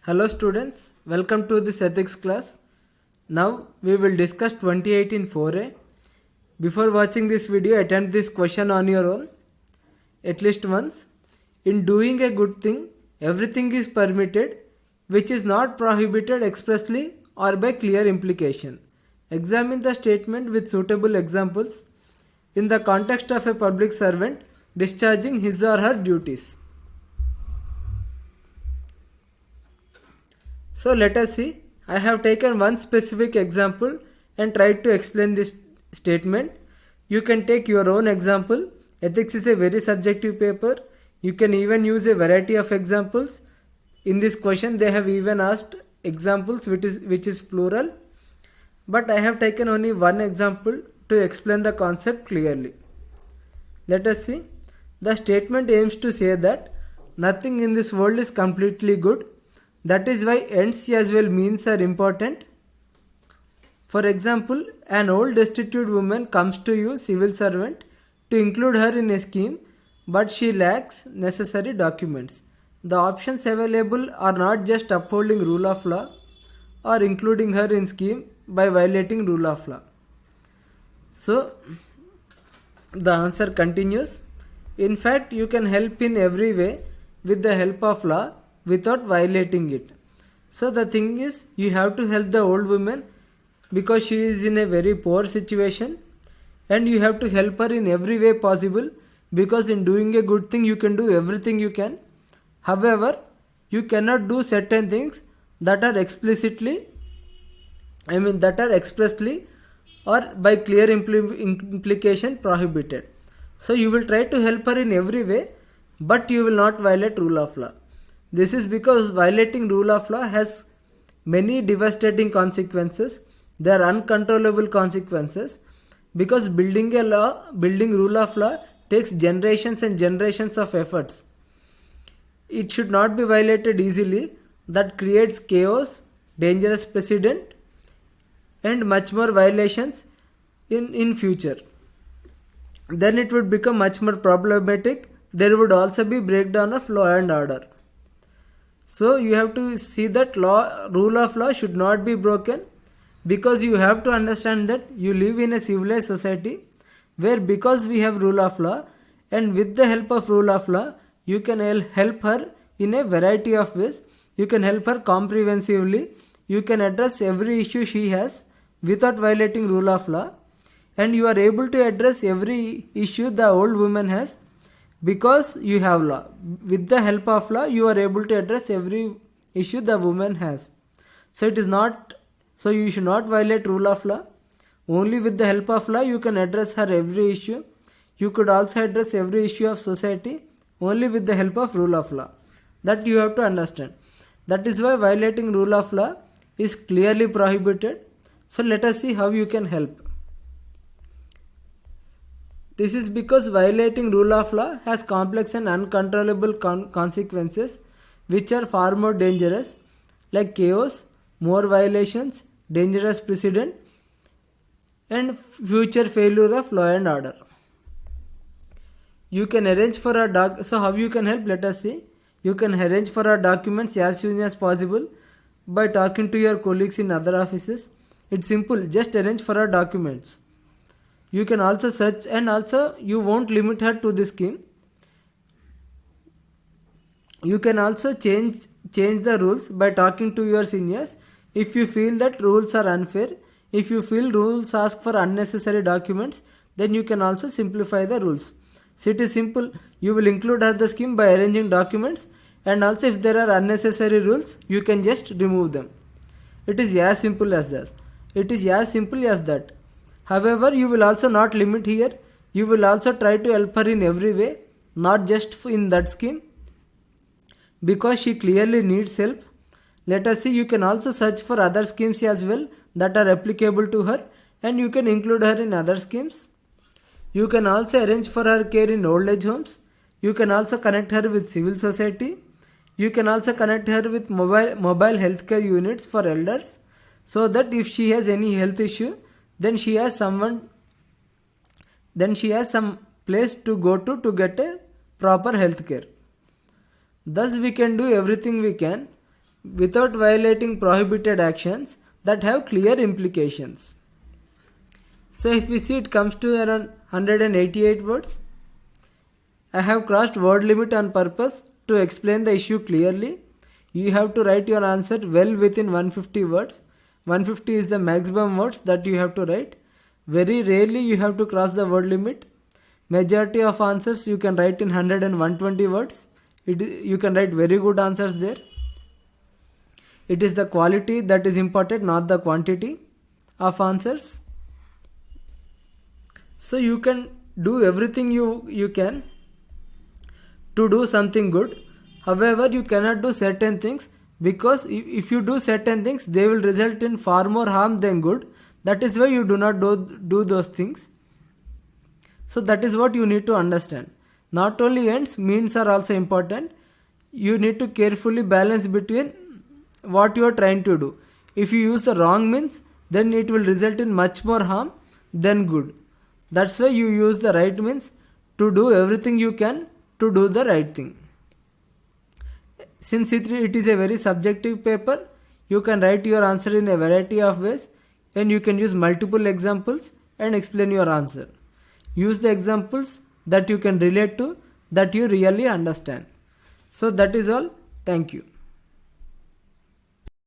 Hello students, welcome to this ethics class. Now we will discuss 2018 4A. Before watching this video, attempt this question on your own at least once. In doing a good thing, everything is permitted which is not prohibited expressly or by clear implication. Examine the statement with suitable examples in the context of a public servant discharging his or her duties. So let us see. I have taken one specific example and tried to explain this statement. You can take your own example. Ethics is a very subjective paper. You can even use a variety of examples. In this question they have even asked examples which is plural. But I have taken only one example to explain the concept clearly. Let us see. The statement aims to say that nothing in this world is completely good. That is why ends as well means are important. For example, an old destitute woman comes to you, civil servant, to include her in a scheme, but she lacks necessary documents. The options available are not just upholding rule of law or including her in scheme by violating rule of law. So, the answer continues. In fact, you can help in every way with the help of law without violating it. So the thing is, you have to help the old woman because she is in a very poor situation, and you have to help her in every way possible because in doing a good thing you can do everything you can. However, you cannot do certain things that are expressly or by clear implication prohibited. So you will try to help her in every way, but you will not violate rule of law. This is because violating rule of law has many devastating consequences. They are uncontrollable consequences because building rule of law takes generations and generations of efforts. It should not be violated easily. That creates chaos, dangerous precedent, and much more violations in future. Then it would become much more problematic. There would also be breakdown of law and order. So you have to see that rule of law should not be broken, because you have to understand that you live in a civilized society where, because we have rule of law, and with the help of rule of law you can help her in a variety of ways. You can help her comprehensively. You can address every issue she has without violating rule of law, and you are able to address every issue the old woman has because you have law. With the help of law you are able to address every issue the woman has. So you should not violate rule of law. Only with the help of law you can address her every issue. You could also address every issue of society only with the help of rule of law. That you have to understand. That is why violating rule of law is clearly prohibited. So let us see how you can help. This is because violating rule of law has complex and uncontrollable consequences which are far more dangerous, like chaos, more violations, dangerous precedent, and future failure of law and order. You can arrange for so how you can help? Let us see. You can arrange for our documents as soon as possible by talking to your colleagues in other offices. It's simple, just arrange for our documents. You can also search, and also you won't limit her to this scheme. You can also change the rules by talking to your seniors. If you feel that rules are unfair, if you feel rules ask for unnecessary documents, then you can also simplify the rules. So it is simple. You will include her the scheme by arranging documents, and also if there are unnecessary rules, you can just remove them. It is as simple as that. It is as simple as that. However, you will also not limit here. You will also try to help her in every way, not just in that scheme, because she clearly needs help. Let us see, you can also search for other schemes as well that are applicable to her, and you can include her in other schemes. You can also arrange for her care in old age homes. You can also connect her with civil society. You can also connect her with mobile healthcare units for elders, so that if she has any health issue, then she has some place to go to get a proper health care. Thus we can do everything we can without violating prohibited actions that have clear implications. So if we see, it comes to around 188 words. I have crossed word limit on purpose to explain the issue clearly. You have to write your answer well within 150 words. 150 is the maximum words that you have to write. Very rarely you have to cross the word limit. Majority of answers you can write in 100 and 120 words. You can write very good answers there. It is the quality that is important, not the quantity of answers. So you can do everything you can to do something good. However, you cannot do certain things, because if you do certain things, they will result in far more harm than good. That is why you do not do those things. So that is what you need to understand. Not only ends, means are also important. You need to carefully balance between what you are trying to do. If you use the wrong means, then it will result in much more harm than good. That's why you use the right means to do everything you can to do the right thing. Since it is a very subjective paper, you can write your answer in a variety of ways, and you can use multiple examples and explain your answer. Use the examples that you can relate to, that you really understand. So that is all. Thank you.